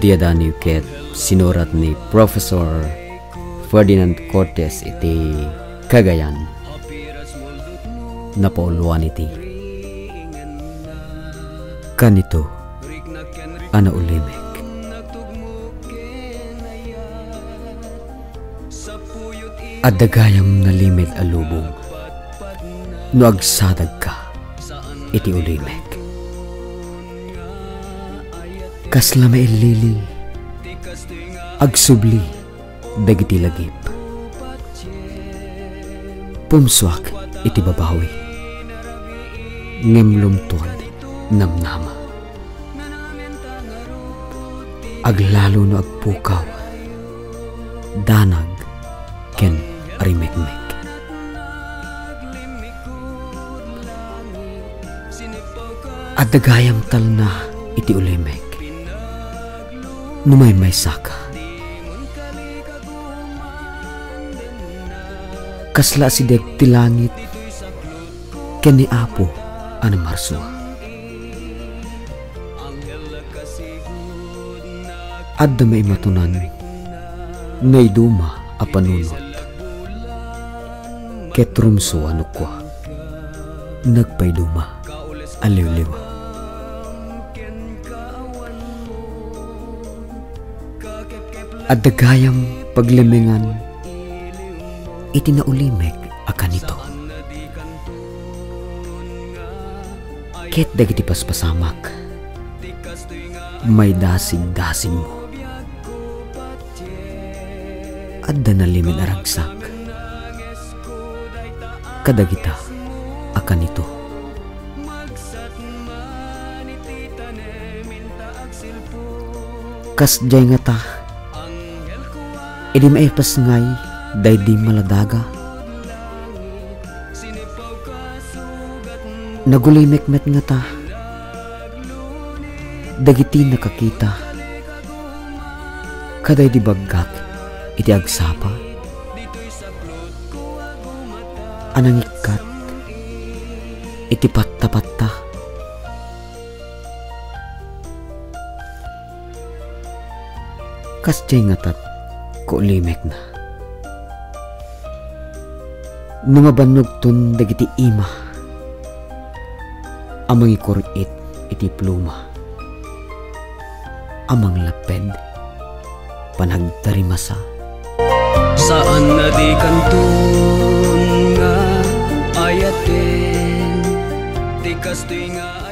Tiada ni ket sinurat ni Professor Ferdinand Cortes iti Cagayan. Napauluan iti. Kanito, ana ulimek. At dagayam nalimit alubong, no agsadag ka, iti ulimek. Kasla mailili, agsubli, dagiti lagip. Pumswak, iti babawi, ngemlumtuan, namnama. Aglalo no agpukaw, danag, ken arimekmek. At dagayam tal na iti ulimek, numay may saka. Kasla si deg ti langit, ken ni Apo ana marsua. Adda may matunan, ngay duma a panunot. Ket rumso ano kwa, nagpay duma, aliw-liwa. At dagayam paglimingan, iti naulimek akan ito. Ket dagiti paspasamak, may dasig-dasig mo. Adda nalimin aragsak, kadagita akan ito. Kas jay nga ta, idi maipas ngay, day di maladaga. Nagulimekmet nga ta, dagiti nakakita, kaday di baggak, iti agsapa. Anang ikat, iti patta-patta. Kas jay nga tat, kulimek na. Nunga banugton dagiti ima, amang ikurit iti pluma, amang laped, panagtarimasa. Saan na di kantun nga ayaten, di kastoy nga